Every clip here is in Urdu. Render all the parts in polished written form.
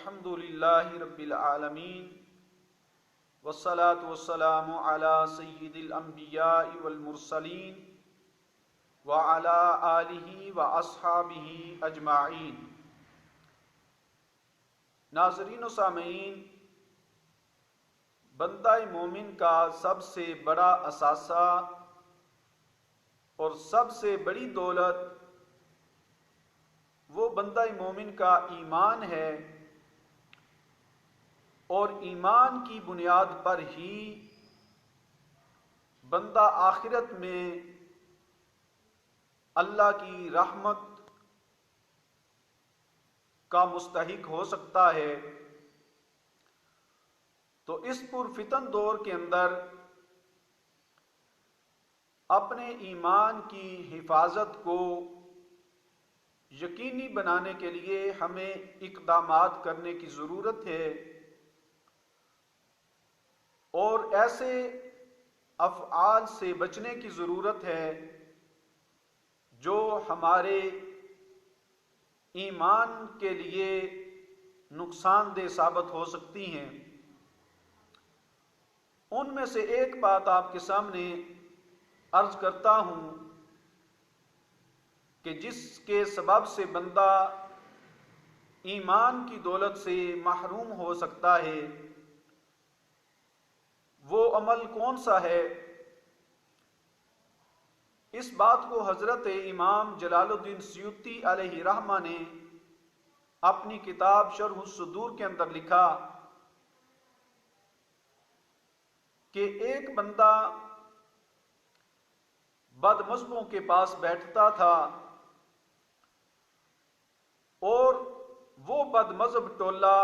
الحمد للہ رب العالمین والصلاة والسلام علی سید الانبیاء والمرسلین وعلی آلہ واصحابہ اجمعین۔ ناظرین و سامعین، بندہ مومن کا سب سے بڑا اثاثہ اور سب سے بڑی دولت وہ بندہ مومن کا ایمان ہے، اور ایمان کی بنیاد پر ہی بندہ آخرت میں اللہ کی رحمت کا مستحق ہو سکتا ہے۔ تو اس پرفتن دور کے اندر اپنے ایمان کی حفاظت کو یقینی بنانے کے لیے ہمیں اقدامات کرنے کی ضرورت ہے، اور ایسے افعال سے بچنے کی ضرورت ہے جو ہمارے ایمان کے لیے نقصان دہ ثابت ہو سکتی ہیں۔ ان میں سے ایک بات آپ کے سامنے عرض کرتا ہوں کہ جس کے سبب سے بندہ ایمان کی دولت سے محروم ہو سکتا ہے، وہ عمل کون سا ہے؟ اس بات کو حضرت امام جلال الدین سیوطی علیہ رحمہ نے اپنی کتاب شرح الصدور کے اندر لکھا کہ ایک بندہ بد مذہبوں کے پاس بیٹھتا تھا، اور وہ بد مذہب ٹولہ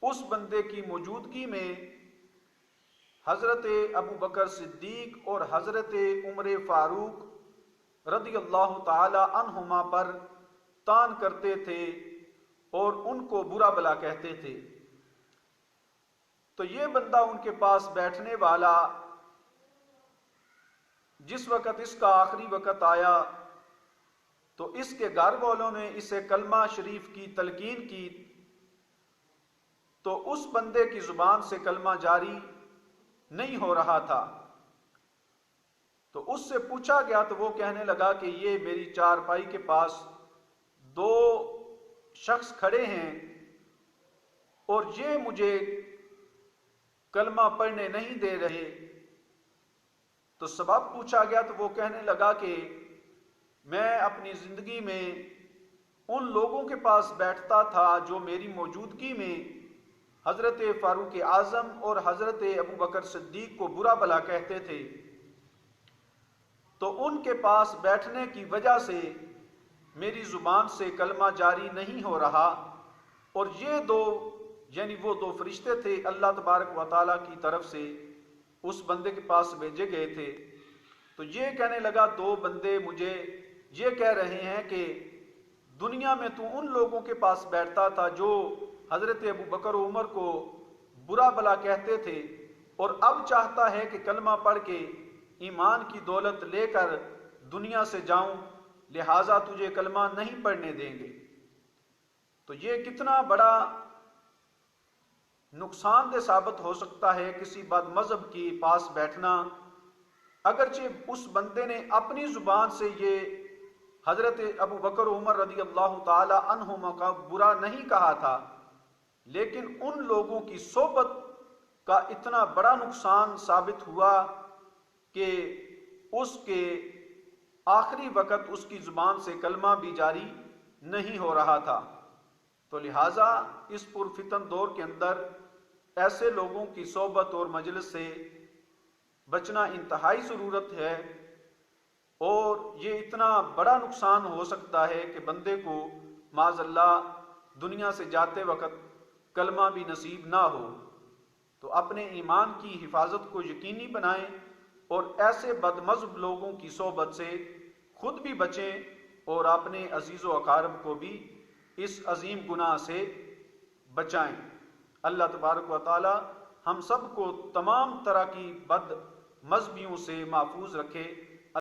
اس بندے کی موجودگی میں حضرت ابو بکر صدیق اور حضرت عمر فاروق رضی اللہ تعالی عنہما پر طعن کرتے تھے اور ان کو برا بھلا کہتے تھے۔ تو یہ بندہ ان کے پاس بیٹھنے والا جس وقت اس کا آخری وقت آیا تو اس کے گھر والوں نے اسے کلمہ شریف کی تلقین کی، تو اس بندے کی زبان سے کلمہ جاری نہیں ہو رہا تھا۔ تو اس سے پوچھا گیا تو وہ کہنے لگا کہ یہ میری چارپائی کے پاس دو شخص کھڑے ہیں اور یہ مجھے کلمہ پڑھنے نہیں دے رہے۔ تو سبب پوچھا گیا تو وہ کہنے لگا کہ میں اپنی زندگی میں ان لوگوں کے پاس بیٹھتا تھا جو میری موجودگی میں حضرت فاروق اعظم اور حضرت ابو بکر صدیق کو برا بھلا کہتے تھے، تو ان کے پاس بیٹھنے کی وجہ سے میری زبان سے کلمہ جاری نہیں ہو رہا، اور یہ دو یعنی وہ دو فرشتے تھے اللہ تبارک و تعالیٰ کی طرف سے اس بندے کے پاس بھیجے گئے تھے۔ تو یہ کہنے لگا دو بندے مجھے یہ کہہ رہے ہیں کہ دنیا میں تو ان لوگوں کے پاس بیٹھتا تھا جو حضرت ابو بکر و عمر کو برا بھلا کہتے تھے، اور اب چاہتا ہے کہ کلمہ پڑھ کے ایمان کی دولت لے کر دنیا سے جاؤں، لہٰذا تجھے کلمہ نہیں پڑھنے دیں گے۔ تو یہ کتنا بڑا نقصان دہ ثابت ہو سکتا ہے کسی بد مذہب کے پاس بیٹھنا، اگرچہ اس بندے نے اپنی زبان سے یہ حضرت ابو بکر و عمر رضی اللہ تعالی عنہما کا برا نہیں کہا تھا، لیکن ان لوگوں کی صحبت کا اتنا بڑا نقصان ثابت ہوا کہ اس کے آخری وقت اس کی زبان سے کلمہ بھی جاری نہیں ہو رہا تھا۔ تو لہٰذا اس پرفتن دور کے اندر ایسے لوگوں کی صحبت اور مجلس سے بچنا انتہائی ضرورت ہے، اور یہ اتنا بڑا نقصان ہو سکتا ہے کہ بندے کو معاذ اللہ دنیا سے جاتے وقت کلمہ بھی نصیب نہ ہو۔ تو اپنے ایمان کی حفاظت کو یقینی بنائیں، اور ایسے بد مذہب لوگوں کی صحبت سے خود بھی بچیں، اور اپنے عزیز و اقارب کو بھی اس عظیم گناہ سے بچائیں۔ اللہ تبارک و تعالی ہم سب کو تمام طرح کی بد مذہبیوں سے محفوظ رکھے۔